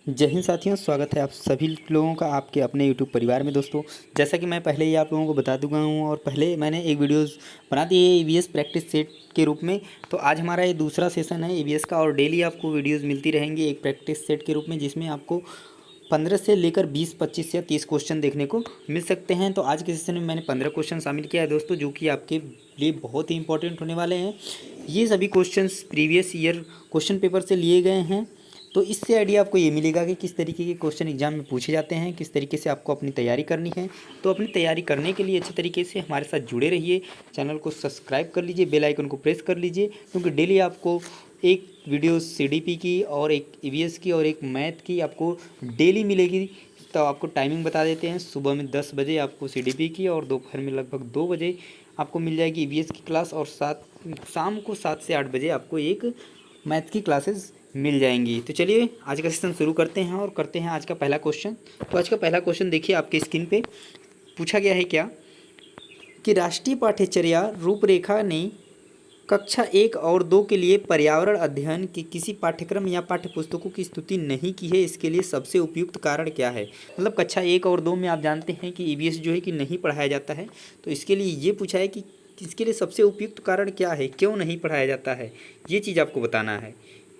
जय हिंद साथियों, स्वागत है आप सभी लोगों का आपके अपने यूट्यूब परिवार में। दोस्तों, जैसा कि मैं पहले ही आप लोगों को बता दूंगा हूँ और पहले मैंने एक वीडियोस बना दी है ईवीएस प्रैक्टिस सेट के रूप में। तो आज हमारा ये दूसरा सेशन है ईवीएस का और डेली आपको वीडियोस मिलती रहेंगी एक प्रैक्टिस सेट के रूप में, जिसमें आपको 15 से लेकर 20, 25 या 30 क्वेश्चन देखने को मिल सकते हैं। तो आज के सेशन में मैंने 15 क्वेश्चन शामिल किया है दोस्तों, जो कि आपके लिए बहुत ही इंपॉर्टेंट होने वाले हैं। ये सभी questions previous year question paper से लिए गए हैं। तो इससे आइडिया आपको ये मिलेगा कि किस तरीके के क्वेश्चन एग्जाम में पूछे जाते हैं, किस तरीके से आपको अपनी तैयारी करनी है। तो अपनी तैयारी करने के लिए अच्छे तरीके से हमारे साथ जुड़े रहिए, चैनल को सब्सक्राइब कर लीजिए, बेल आइकन को प्रेस कर लीजिए, क्योंकि डेली आपको एक वीडियो सीडीपी की और एक ईवीएस की और एक मैथ की आपको डेली मिलेगी। तो आपको टाइमिंग बता देते हैं, सुबह में 10 बजे आपको सीडीपी की और दोपहर में लगभग 2 बजे आपको मिल जाएगी ईवीएस की क्लास, और शाम को 7 से 8 बजे आपको एक मैथ की क्लासेस मिल जाएंगी। तो चलिए आज का सेशन शुरू करते हैं और करते हैं आज का पहला क्वेश्चन। तो आज का पहला क्वेश्चन देखिए आपके स्क्रीन पे पूछा गया है क्या कि राष्ट्रीय पाठ्यचर्या रूपरेखा ने कक्षा 1 और 2 के लिए पर्यावरण अध्ययन के किसी पाठ्यक्रम या पाठ्य पुस्तकों की स्तुति नहीं की है। इसके लिए सबसे उपयुक्त कारण क्या है। मतलब कक्षा 1 और 2 में आप जानते हैं कि ईवीएस जो है कि नहीं पढ़ाया जाता है। तो इसके लिए ये पूछा है कि इसके लिए सबसे उपयुक्त कारण क्या है, क्यों नहीं पढ़ाया जाता है, ये चीज़ आपको बताना है।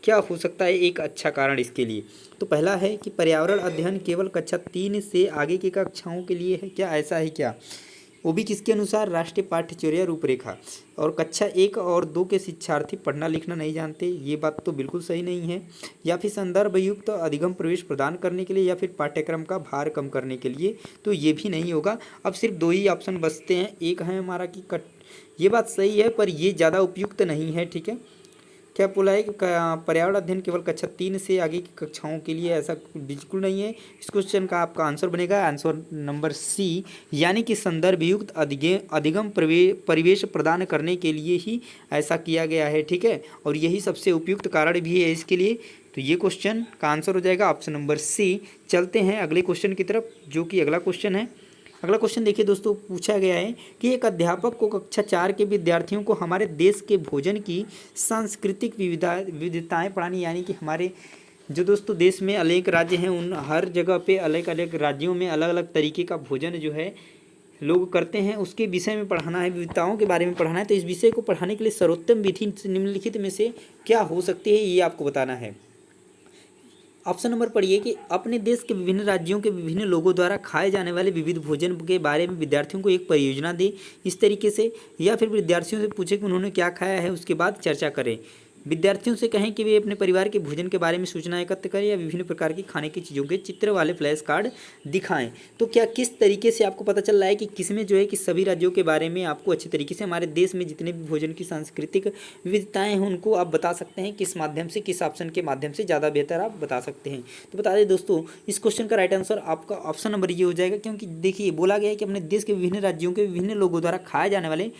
क्या हो सकता है एक अच्छा कारण इसके लिए। तो पहला है कि पर्यावरण अध्ययन केवल कक्षा 3 से आगे की कक्षाओं के लिए है क्या, ऐसा है क्या। वो भी किसके अनुसार, राष्ट्रीय पाठ्यचर्या रूपरेखा। और कक्षा 1 और 2 के शिक्षार्थी पढ़ना लिखना नहीं जानते, ये बात तो बिल्कुल सही नहीं है। या फिर संदर्भ युक्त अधिगम प्रवेश प्रदान करने के लिए, या फिर पाठ्यक्रम का भार कम करने के लिए, तो ये भी नहीं होगा। अब सिर्फ 2 ही ऑप्शन बचते हैं। एक है हमारा कि ये बात सही है पर ये ज़्यादा उपयुक्त नहीं है। ठीक है, क्या बोला है कि पर्यावरण अध्ययन केवल कक्षा 3 से आगे की कक्षाओं के लिए, ऐसा बिल्कुल नहीं है। इस क्वेश्चन का आपका आंसर बनेगा आंसर नंबर सी, यानी कि संदर्भ युक्त अधिगम परिवेश प्रदान करने के लिए ही ऐसा किया गया है। ठीक है, और यही सबसे उपयुक्त कारण भी है इसके लिए। तो ये क्वेश्चन का आंसर हो जाएगा ऑप्शन नंबर सी। चलते हैं अगले क्वेश्चन की तरफ, जो कि अगला क्वेश्चन है। अगला क्वेश्चन देखिए दोस्तों, पूछा गया है कि एक अध्यापक को कक्षा 4 के विद्यार्थियों को हमारे देश के भोजन की सांस्कृतिक विविधताएं पढ़ानी, यानी कि हमारे जो दोस्तों देश में अनेक राज्य हैं, उन हर जगह पे अलग अलग राज्यों में अलग अलग तरीके का भोजन जो है लोग करते हैं, उसके विषय में पढ़ाना है, विविधताओं के बारे में पढ़ाना है। तो इस विषय को पढ़ाने के लिए सर्वोत्तम विधि निम्नलिखित में से क्या हो सकती है, ये आपको बताना है। ऑप्शन नंबर पढ़िए कि अपने देश के विभिन्न राज्यों के विभिन्न लोगों द्वारा खाए जाने वाले विविध भोजन के बारे में विद्यार्थियों को एक परियोजना दे इस तरीके से, या फिर विद्यार्थियों से पूछे कि उन्होंने क्या खाया है, उसके बाद चर्चा करें। विद्यार्थियों से कहें कि वे अपने परिवार के भोजन के बारे में सूचना एकत्र करें, या विभिन्न प्रकार की खाने की चीज़ों के चित्र वाले फ्लैश कार्ड दिखाएं। तो क्या किस तरीके से आपको पता चल रहा है कि किसमें जो है कि सभी राज्यों के बारे में आपको अच्छे तरीके से, हमारे देश में जितने भी भोजन की सांस्कृतिक विविधताएं हैं उनको आप बता सकते हैं, किस माध्यम से, किस ऑप्शन के माध्यम से ज़्यादा बेहतर आप बता सकते हैं। तो बता दें दोस्तों, इस क्वेश्चन का राइट आंसर आपका ऑप्शन नंबर ये हो जाएगा, क्योंकि देखिए बोला गया है कि अपने देश के विभिन्न राज्यों के विभिन्न लोगों द्वारा खाए जाने वाले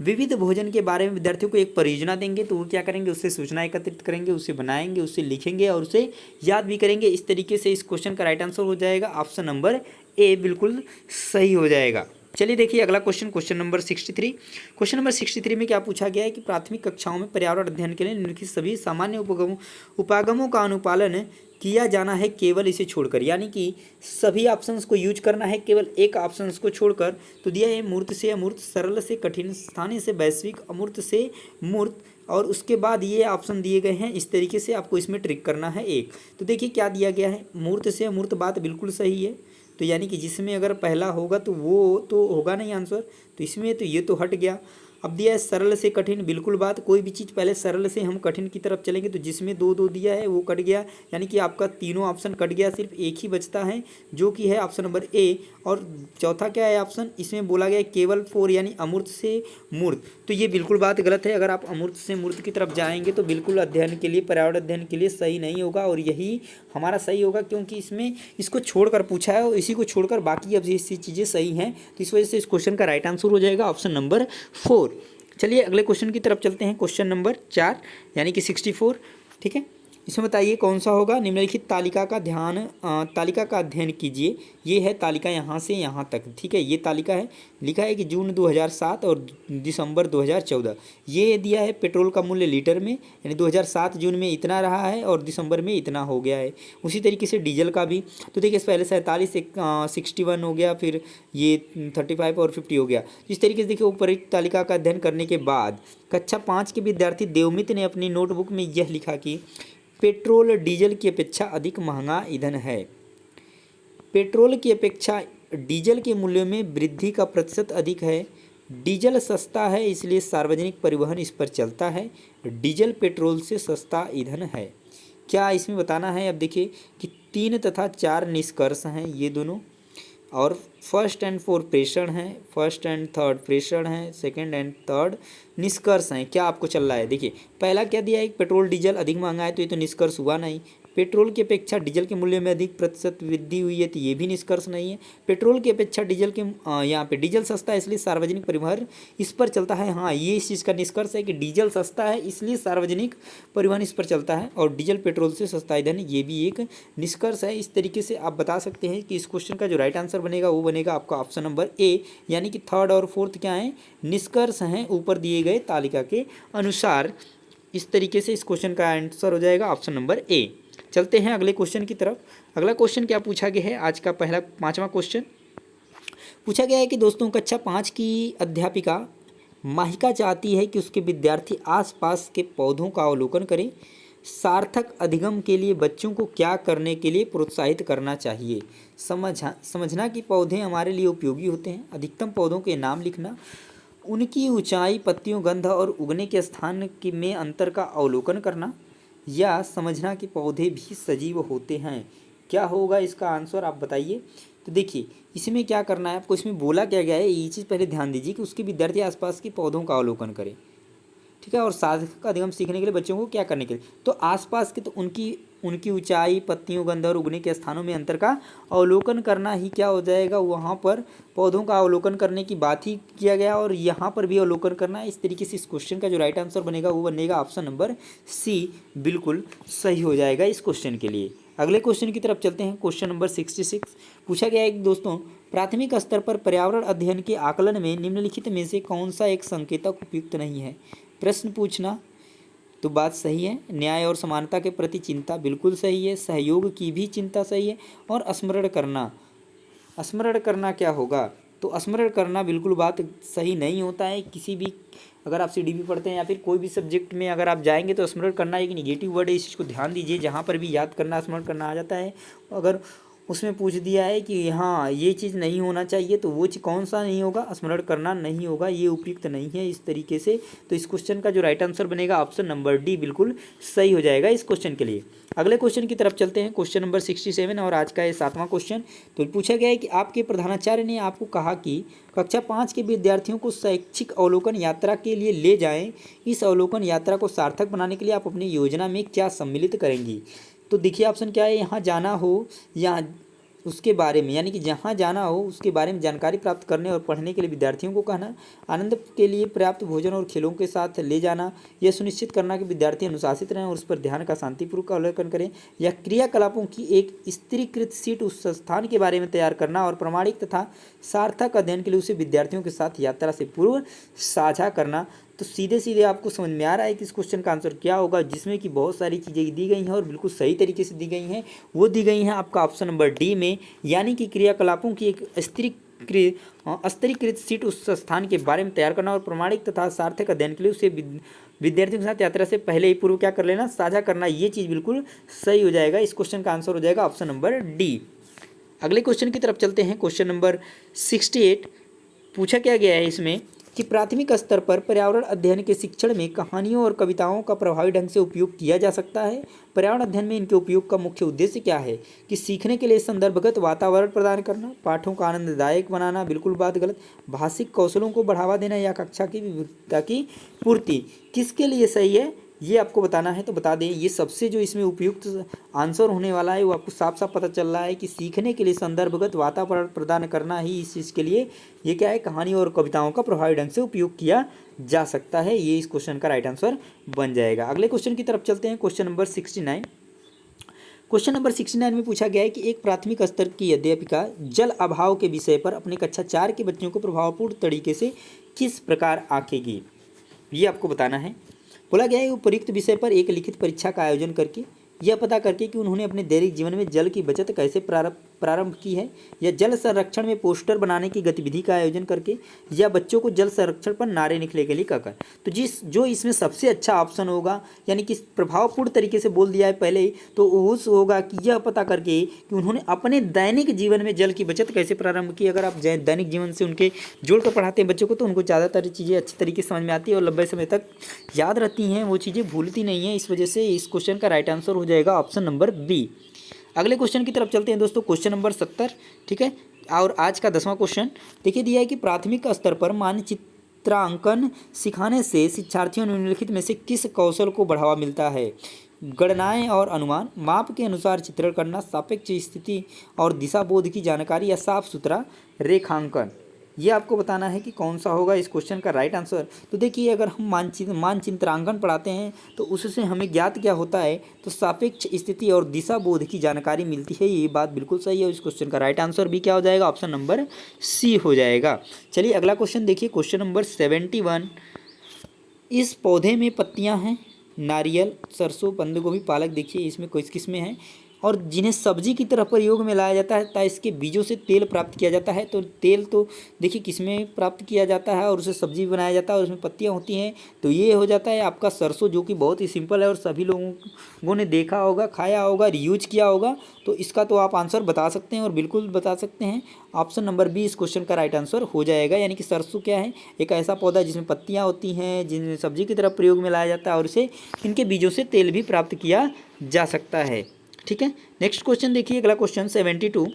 विविध भोजन के बारे में विद्यार्थियों को एक परियोजना देंगे। तो वो क्या करेंगे, उससे सूचना एकत्रित करेंगे, उसे बनाएंगे, उसे लिखेंगे और उसे याद भी करेंगे। इस तरीके से इस क्वेश्चन का राइट आंसर हो जाएगा ऑप्शन नंबर ए, बिल्कुल सही हो जाएगा। चलिए देखिए अगला question, question number 63। Question number 63 में क्या पूछा गया है कि प्राथमिक कक्षाओं में पर्यावरण अध्ययन के लिए निम्नलिखित सभी सामान्य उपागमों का अनुपालन किया जाना है केवल इसे छोड़कर, यानी कि सभी ऑप्शंस को यूज करना है केवल एक ऑप्शंस को छोड़कर। तो दिया है मूर्त से अमूर्त, सरल से कठिन, स्थानीय से वैश्विक, अमूर्त से मूर्त, और उसके बाद ये ऑप्शन दिए गए हैं। इस तरीके से आपको इसमें ट्रिक करना है एक। तो देखिए क्या दिया गया है, मूर्त से अमूर्त बात बिल्कुल सही है। तो यानी कि जिसमें अगर पहला होगा तो वो तो होगा नहीं आंसर, तो इसमें तो ये तो हट गया। अब दिया है सरल से कठिन, बिल्कुल बात, कोई भी चीज़ पहले सरल से हम कठिन की तरफ चलेंगे, तो जिसमें 2 दिया है वो कट गया, यानी कि आपका तीनों ऑप्शन कट गया, सिर्फ एक ही बचता है जो कि है ऑप्शन नंबर ए। और चौथा क्या है ऑप्शन, इसमें बोला गया है केवल 4, यानी अमूर्त से मूर्त। तो ये बिल्कुल बात गलत है। अगर आप अमूर्त से मूर्त की तरफ जाएंगे तो बिल्कुल अध्ययन के लिए, पर्यावरण अध्ययन के लिए सही नहीं होगा, और यही हमारा सही होगा, क्योंकि इसमें इसको छोड़कर पूछा है और इसी को छोड़कर बाकी अब ये चीज़ें सही हैं। तो इस वजह से इस क्वेश्चन का राइट आंसर हो जाएगा ऑप्शन नंबर 4। चलिए अगले क्वेश्चन की तरफ चलते हैं, क्वेश्चन नंबर 4 यानी कि 64। ठीक है, इसमें बताइए कौन सा होगा। निम्नलिखित तालिका का अध्ययन कीजिए। ये है तालिका यहाँ से यहाँ तक, ठीक है। ये तालिका है, लिखा है कि जून 2007 और दिसंबर 2014। ये दिया है पेट्रोल का मूल्य लीटर में, यानी 2007 जून में इतना रहा है और दिसंबर में इतना हो गया है। उसी तरीके से डीजल का भी, तो देखिए पहले 47 61 हो गया, फिर ये 35 और 50 हो गया। इस तरीके से देखिए ऊपर्युक्त तालिका का अध्ययन करने के बाद कक्षा 5 के विद्यार्थी देवमित ने अपनी नोटबुक में यह लिखा कि पेट्रोल डीजल की अपेक्षा अधिक महंगा ईंधन है। पेट्रोल की अपेक्षा डीजल के मूल्य में वृद्धि का प्रतिशत अधिक है। डीजल सस्ता है इसलिए सार्वजनिक परिवहन इस पर चलता है। डीजल पेट्रोल से सस्ता ईंधन है। क्या इसमें बताना है। अब देखिए कि 3 तथा 4 निष्कर्ष हैं ये दोनों, और फर्स्ट एंड फोर्थ प्रेषण है, फर्स्ट एंड थर्ड प्रेषण है, सेकंड एंड थर्ड निष्कर्ष हैं। क्या आपको चल रहा है। देखिए पहला क्या दिया है, पेट्रोल डीजल अधिक महंगा है, तो ये तो निष्कर्ष हुआ नहीं। पेट्रोल की अपेक्षा डीजल के मूल्य में अधिक प्रतिशत वृद्धि हुई है, तो ये भी निष्कर्ष नहीं है। पेट्रोल की अपेक्षा डीजल के यहाँ पे डीजल सस्ता है इसलिए सार्वजनिक परिवहन इस पर चलता है। हाँ, ये इस चीज़ का निष्कर्ष है कि डीजल सस्ता है इसलिए सार्वजनिक परिवहन इस पर चलता है, और डीजल पेट्रोल से सस्ता ईंधन, ये भी एक निष्कर्ष है। इस तरीके से आप बता सकते हैं कि इस क्वेश्चन का जो राइट आंसर बनेगा वो बनेगा आपका ऑप्शन नंबर ए, यानी कि थर्ड और फोर्थ क्या है, निष्कर्ष हैं ऊपर दिए गए तालिका के अनुसार। इस तरीके से इस क्वेश्चन का आंसर हो जाएगा ऑप्शन नंबर ए। चलते हैं अगले क्वेश्चन की तरफ। अगला क्वेश्चन क्या पूछा गया है, आज का पहला 5वां क्वेश्चन पूछा गया है कि दोस्तों कक्षा 5 की अध्यापिका माहिका चाहती है कि उसके विद्यार्थी आसपास के पौधों का अवलोकन करें। सार्थक अधिगम के लिए बच्चों को क्या करने के लिए प्रोत्साहित करना चाहिए। समझना कि पौधे हमारे लिए उपयोगी होते हैं। अधिकतम पौधों के नाम लिखना। उनकी ऊंचाई, पत्तियों, गंध और उगने के स्थान में अंतर का अवलोकन करना, या समझना कि पौधे भी सजीव होते हैं। क्या होगा इसका आंसर आप बताइए। तो देखिए इसमें क्या करना है आपको, इसमें बोला क्या गया है ये चीज़ पहले ध्यान दीजिए कि उसके विद्यार्थी आसपास के पौधों का अवलोकन करें, ठीक है। और सार्थक अधिगम सीखने के लिए बच्चों को क्या करने के लिए, तो आसपास के, तो उनकी ऊंचाई, पत्तियों, गंध और उगने के स्थानों में अंतर का अवलोकन करना ही क्या हो जाएगा, वहाँ पर पौधों का अवलोकन करने की बात ही किया गया, और यहाँ पर भी अवलोकन करना है। इस तरीके से इस क्वेश्चन का जो राइट आंसर बनेगा वो बनेगा ऑप्शन नंबर सी, बिल्कुल सही हो जाएगा इस क्वेश्चन के लिए। अगले क्वेश्चन की तरफ चलते हैं। क्वेश्चन नंबर 66 पूछा गया है कि दोस्तों प्राथमिक स्तर पर पर्यावरण अध्ययन के आकलन में निम्नलिखित में से कौन सा एक संकेतक उपयुक्त नहीं है। प्रश्न पूछना तो बात सही है। न्याय और समानता के प्रति चिंता बिल्कुल सही है। सहयोग की भी चिंता सही है। और स्मरण करना क्या होगा, तो स्मरण करना बिल्कुल बात सही नहीं होता है। किसी भी, अगर आप सीडीपी पढ़ते हैं या फिर कोई भी सब्जेक्ट में अगर आप जाएंगे तो स्मरण करना एक निगेटिव वर्ड है, इस चीज़ को ध्यान दीजिए। जहाँ पर भी याद करना, स्मरण करना आ जाता है, अगर उसमें पूछ दिया है कि हाँ ये चीज़ नहीं होना चाहिए, तो वो चीज़ कौन सा नहीं होगा, स्मरण करना नहीं होगा, ये उपयुक्त नहीं है इस तरीके से। तो इस क्वेश्चन का जो राइट आंसर बनेगा ऑप्शन नंबर डी, बिल्कुल सही हो जाएगा इस क्वेश्चन के लिए। अगले क्वेश्चन की तरफ चलते हैं। क्वेश्चन नंबर 67 और आज का ये 7वां क्वेश्चन। तो पूछा गया है कि आपके प्रधानाचार्य ने आपको कहा कि कक्षा 5 के विद्यार्थियों को शैक्षिक अवलोकन यात्रा के लिए ले जाएं। इस अवलोकन यात्रा को सार्थक बनाने के लिए आप अपनी योजना में क्या सम्मिलित करेंगी। तो देखिए ऑप्शन क्या है, यहाँ जाना हो या उसके बारे में, यानी कि जहाँ जाना हो उसके बारे में जानकारी प्राप्त करने और पढ़ने के लिए विद्यार्थियों को कहना। आनंद के लिए पर्याप्त भोजन और खेलों के साथ ले जाना। यह सुनिश्चित करना कि विद्यार्थी अनुशासित रहें और उस पर ध्यान का शांतिपूर्वक अवलोकन करें। या क्रियाकलापों की एक स्थिरीकृत सीट उस संस्थान के बारे में तैयार करना और प्रमाणिक तथा सार्थक अध्ययन के लिए उसे विद्यार्थियों के साथ यात्रा से पूर्व साझा करना। तो सीधे सीधे आपको समझ में आ रहा है कि इस क्वेश्चन का आंसर क्या होगा, जिसमें कि बहुत सारी चीज़ें दी गई हैं और बिल्कुल सही तरीके से दी गई हैं। वो दी गई हैं आपका ऑप्शन नंबर डी में, यानी कि क्रियाकलापों की एक स्तरीकृत सीट उस स्थान के बारे में तैयार करना और प्रमाणिक तथा सार्थक अध्ययन के लिए उसे विद्यार्थियों के साथ यात्रा से पहले ही पूर्व क्या कर लेना, साझा करना। ये चीज़ बिल्कुल सही हो जाएगा। इस क्वेश्चन का आंसर हो जाएगा ऑप्शन नंबर डी। अगले क्वेश्चन की तरफ चलते हैं। क्वेश्चन नंबर 68 पूछा क्या गया है इसमें कि प्राथमिक स्तर पर पर्यावरण अध्ययन के शिक्षण में कहानियों और कविताओं का प्रभावी ढंग से उपयोग किया जा सकता है। पर्यावरण अध्ययन में इनके उपयोग का मुख्य उद्देश्य क्या है, कि सीखने के लिए संदर्भगत वातावरण प्रदान करना, पाठों का आनंददायक बनाना, बिल्कुल बात गलत, भाषिक कौशलों को बढ़ावा देना, या कक्षा की विविधता की पूर्ति। किसके लिए सही है ये आपको बताना है, तो बता दें ये सबसे जो इसमें उपयुक्त आंसर होने वाला है वो आपको साफ साफ पता चल रहा है कि सीखने के लिए संदर्भगत वातावरण प्रदान करना ही इस चीज़ के लिए ये क्या है, कहानी और कविताओं का प्रभावी ढंग से उपयोग किया जा सकता है। ये इस क्वेश्चन का राइट आंसर बन जाएगा। अगले क्वेश्चन की तरफ चलते हैं, क्वेश्चन नंबर 69। क्वेश्चन नंबर 69 में पूछा गया है कि एक प्राथमिक स्तर की अध्यापिका जल अभाव के विषय पर अपने कक्षा 4 के बच्चों को प्रभावपूर्ण तरीके से किस प्रकार आंकेगी, ये आपको बताना है। बोला गया है उपयुक्त विषय पर एक लिखित परीक्षा का आयोजन करके यह पता करके कि उन्होंने अपने दैनिक जीवन में जल की बचत कैसे प्रारंभ की है, या जल संरक्षण में पोस्टर बनाने की गतिविधि का आयोजन करके, या बच्चों को जल संरक्षण पर नारे लिखने के लिए कहकर। तो जो इसमें सबसे अच्छा ऑप्शन होगा, यानी कि प्रभावपूर्ण तरीके से बोल दिया है पहले ही, तो उस होगा कि यह पता करके कि उन्होंने अपने दैनिक जीवन में जल की बचत कैसे प्रारंभ की। अगर आप दैनिक जीवन से उनके जोड़ कर पढ़ाते हैं बच्चों को, तो उनको ज़्यादातर चीज़ें अच्छी तरीके से समझ में आती है और लंबे समय तक याद रहती हैं, वो चीज़ें भूलती नहीं हैं। इस वजह से इस क्वेश्चन का राइट आंसर हो जाएगा ऑप्शन नंबर बी। अगले क्वेश्चन की तरफ चलते हैं दोस्तों, क्वेश्चन नंबर 70, ठीक है। और आज का 10वां क्वेश्चन देखिए दिया है कि प्राथमिक स्तर पर मानचित्रांकन सिखाने से शिक्षार्थियों ने निम्नलिखित में से किस कौशल को बढ़ावा मिलता है। गणनाएं और अनुमान, माप के अनुसार चित्रण करना, सापेक्ष स्थिति और दिशा बोध की जानकारी, या साफ सुथरा रेखांकन। ये आपको बताना है कि कौन सा होगा इस क्वेश्चन का राइट आंसर। तो देखिए अगर हम मानचित्रांकन पढ़ाते हैं तो उससे हमें ज्ञात क्या होता है, तो सापेक्ष स्थिति और दिशा बोध की जानकारी मिलती है। ये बात बिल्कुल सही है। इस क्वेश्चन का राइट आंसर भी क्या हो जाएगा, ऑप्शन नंबर सी हो जाएगा। चलिए अगला क्वेश्चन देखिए, क्वेश्चन नंबर 71। इस पौधे में पत्तियां हैं, नारियल, सरसों, बंद गोभी, पालक, देखिए इसमें किस किस में है, और जिन्हें सब्जी की तरह प्रयोग में लाया जाता है तथा इसके बीजों से तेल प्राप्त किया जाता है। तो तेल तो देखिए किसमें प्राप्त किया जाता है और उसे सब्जी बनाया जाता है और उसमें पत्तियां होती हैं। तो ये हो जाता है आपका सरसों, जो कि बहुत ही सिंपल है और सभी लोगों ने देखा होगा, खाया होगा, यूज किया होगा। तो इसका तो आप आंसर बता सकते हैं और बिल्कुल बता सकते हैं। ऑप्शन नंबर बी इस क्वेश्चन का राइट आंसर हो जाएगा। यानी कि सरसों क्या है, एक ऐसा पौधा जिसमें पत्तियाँ होती हैं, जिन्हें सब्जी की तरह प्रयोग में लाया जाता है और उसे इनके बीजों से तेल भी प्राप्त किया जा सकता है, ठीक है। नेक्स्ट क्वेश्चन देखिए, अगला क्वेश्चन 72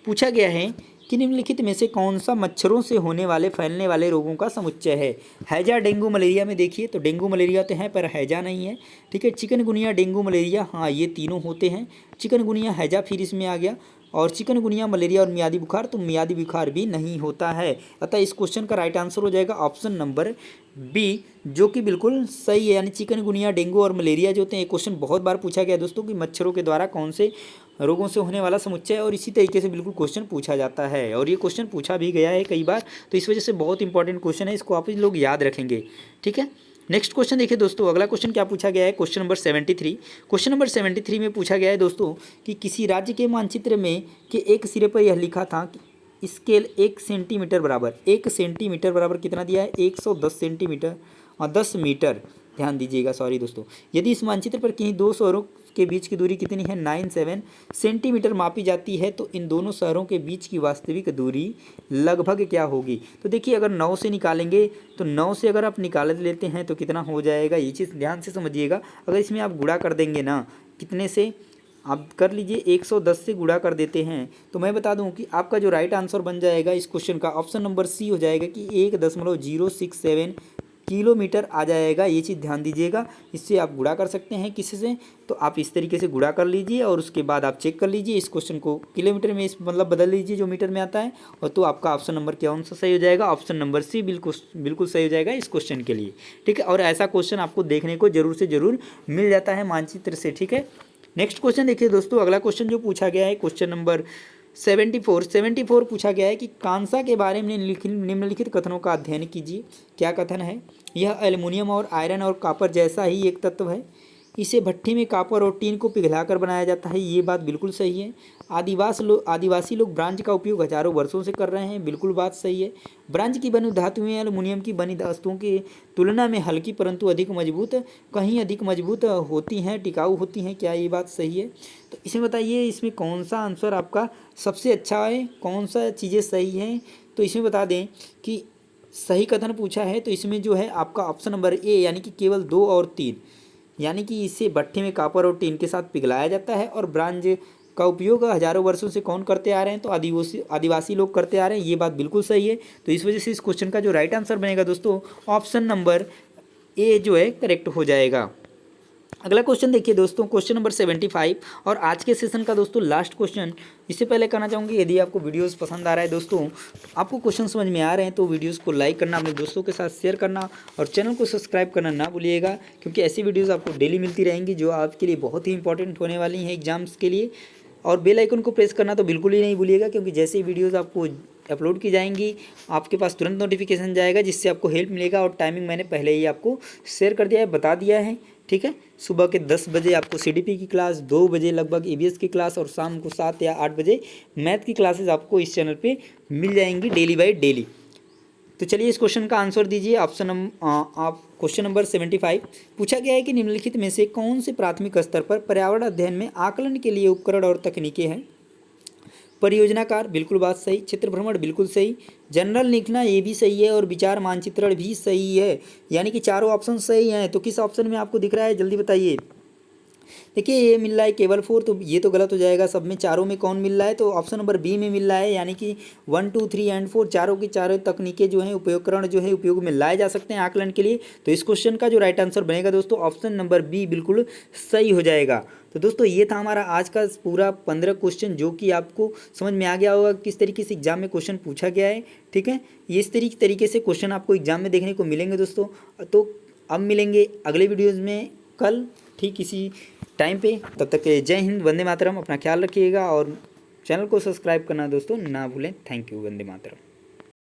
पूछा गया है कि निम्नलिखित में से कौन सा मच्छरों से होने वाले फैलने वाले रोगों का समुच्चय है। हैजा, डेंगू, मलेरिया में देखिए तो डेंगू मलेरिया तो है पर हैजा नहीं है, ठीक है। चिकनगुनिया, डेंगू, मलेरिया, हाँ ये तीनों होते हैं। चिकनगुनिया, हैजा फिर इसमें आ गया, और चिकनगुनिया, मलेरिया और मियादी बुखार, तो मियादी बुखार भी नहीं होता है। अतः इस क्वेश्चन का राइट आंसर हो जाएगा ऑप्शन नंबर बी, जो कि बिल्कुल सही है। यानी चिकनगुनिया, डेंगू और मलेरिया जो होते हैं, एक क्वेश्चन बहुत बार पूछा गया दोस्तों कि मच्छरों के द्वारा कौन से रोगों से होने वाला समुच्चय है, और इसी तरीके से बिल्कुल क्वेश्चन पूछा जाता है और ये क्वेश्चन पूछा भी गया है कई बार। तो इस वजह से बहुत इंपॉर्टेंट क्वेश्चन है, इसको आप लोग याद रखेंगे, ठीक है। नेक्स्ट क्वेश्चन देखिए दोस्तों, अगला क्वेश्चन क्या पूछा गया है, क्वेश्चन नंबर 73। क्वेश्चन नंबर 73 में पूछा गया है दोस्तों कि किसी राज्य के मानचित्र में के एक सिरे पर यह लिखा था कि स्केल 1 सेंटीमीटर बराबर, 1 सेंटीमीटर बराबर कितना दिया है, 110 सेंटीमीटर और 10 मीटर, ध्यान दीजिएगा, सॉरी दोस्तों। यदि इस मानचित्र पर कहीं दो शहरों के बीच की दूरी कितनी है, 97 सेंटीमीटर मापी जाती है, तो इन दोनों शहरों के बीच की वास्तविक दूरी लगभग क्या होगी। तो देखिए अगर 9 से निकालेंगे तो 9 से अगर आप निकाल लेते हैं तो कितना हो जाएगा, ये चीज़ ध्यान से समझिएगा। अगर इसमें आप गुणा कर देंगे ना, कितने से आप कर लीजिए, 110 से गुणा कर देते हैं, तो मैं बता दूं कि आपका जो राइट आंसर बन जाएगा इस क्वेश्चन का ऑप्शन नंबर सी हो जाएगा कि 1.067 किलोमीटर आ जाएगा। ये चीज़ ध्यान दीजिएगा। इससे आप गुणा कर सकते हैं किसी से, तो आप इस तरीके से गुणा कर लीजिए और उसके बाद आप चेक कर लीजिए, इस क्वेश्चन को किलोमीटर में इस मतलब बदल लीजिए जो मीटर में आता है, और तो आपका ऑप्शन नंबर कौन सा सही हो जाएगा, ऑप्शन नंबर सी बिल्कुल सही हो जाएगा इस क्वेश्चन के लिए, ठीक है। और ऐसा क्वेश्चन आपको देखने को जरूर से ज़रूर मिल जाता है मानचित्र से, ठीक है। नेक्स्ट क्वेश्चन देखिए दोस्तों, अगला क्वेश्चन जो पूछा गया है क्वेश्चन नंबर 74 पूछा गया है कि कांसा के बारे में निम्नलिखित कथनों का अध्ययन कीजिए। क्या कथन है, यह एल्युमिनियम और आयरन और कॉपर जैसा ही एक तत्व है, इसे भट्ठी में कॉपर और टीन को पिघलाकर बनाया जाता है, ये बात बिल्कुल सही है। आदिवासी लोग ब्रांज का उपयोग हजारों वर्षों से कर रहे हैं, बिल्कुल बात सही है। ब्रांज की बनी धातुएं एल्युमिनियम की बनी वस्तुओं की तुलना में हल्की परंतु अधिक मजबूत, कहीं अधिक मजबूत होती हैं, टिकाऊ होती हैं, क्या ये बात सही है। तो इसमें बताइए इसमें कौन सा आंसर आपका सबसे अच्छा है, कौन सा चीज़ें सही हैं। तो इसमें बता दें कि सही कथन पूछा है, तो इसमें जो है आपका ऑप्शन नंबर ए, यानी कि केवल 2 और 3, यानी कि इसे भट्ठी में कॉपर और टीन के साथ पिघलाया जाता है और ब्रांज का उपयोग हजारों वर्षों से कौन करते आ रहे हैं, तो आदिवासी लोग करते आ रहे हैं, ये बात बिल्कुल सही है। तो इस वजह से इस क्वेश्चन का जो राइट आंसर बनेगा दोस्तों, ऑप्शन नंबर ए जो है करेक्ट हो जाएगा। अगला क्वेश्चन देखिए दोस्तों, क्वेश्चन नंबर 75 और आज के सेशन का दोस्तों लास्ट क्वेश्चन। इससे पहले कहना चाहूँगी, यदि आपको वीडियोस पसंद आ रहा है दोस्तों, आपको क्वेश्चन समझ में आ रहे हैं, तो वीडियोस को लाइक करना, अपने दोस्तों के साथ शेयर करना और चैनल को सब्सक्राइब करना ना भूलिएगा, क्योंकि ऐसी वीडियोज़ आपको डेली मिलती रहेंगी जो आपके लिए बहुत ही इंपॉर्टेंट होने वाली हैं एग्जाम्स के लिए। और बेल आइकन को प्रेस करना तो बिल्कुल ही नहीं भूलिएगा, क्योंकि जैसे ही वीडियोज़ आपको अपलोड की जाएंगी आपके पास तुरंत नोटिफिकेशन जाएगा, जिससे आपको हेल्प मिलेगा। और टाइमिंग मैंने पहले ही आपको शेयर कर दिया है, बता दिया है, ठीक है। सुबह के 10 बजे आपको सीडीपी की क्लास, 2 बजे लगभग ईवीएस की क्लास और शाम को 7 या 8 बजे मैथ की क्लासेस आपको इस चैनल पे मिल जाएंगी डेली बाय डेली। तो चलिए इस क्वेश्चन का आंसर दीजिए। आप क्वेश्चन नंबर 75 पूछा गया है कि निम्नलिखित में से कौन से प्राथमिक स्तर पर पर्यावरण अध्ययन में आकलन के लिए उपकरण और तकनीकें हैं। परियोजनाकार बिल्कुल बात सही, क्षेत्र भ्रमण बिल्कुल सही, जनरल लिखना ये भी सही है और विचार मानचित्रण भी सही है, यानी कि चारों ऑप्शन सही हैं। तो किस ऑप्शन में आपको दिख रहा है, जल्दी बताइए। देखिए ये मिल रहा है केवल 4, तो ये तो गलत हो जाएगा। सब में चारों में कौन मिल रहा है, तो ऑप्शन नंबर बी में मिल रहा है, यानी कि 1, 2, 3 एंड 4 चारों की चारों तकनीकें जो हैं, उपयोगकरण जो है उपयोग में लाए जा सकते हैं आकलन के लिए। तो इस क्वेश्चन का जो राइट आंसर बनेगा दोस्तों, ऑप्शन नंबर बी बिल्कुल सही हो जाएगा। तो दोस्तों ये था हमारा आज का पूरा 15 क्वेश्चन, जो कि आपको समझ में आ गया होगा किस तरीके से एग्जाम में क्वेश्चन पूछा गया है, ठीक है। ये इस तरीके से क्वेश्चन आपको एग्जाम में देखने को मिलेंगे दोस्तों। तो अब मिलेंगे अगले वीडियोज़ में कल ठीक इसी टाइम पे। तब तक के जय हिंद, वंदे मातरम। अपना ख्याल रखिएगा और चैनल को सब्सक्राइब करना दोस्तों ना भूलें। Thank you, Vande Mataram.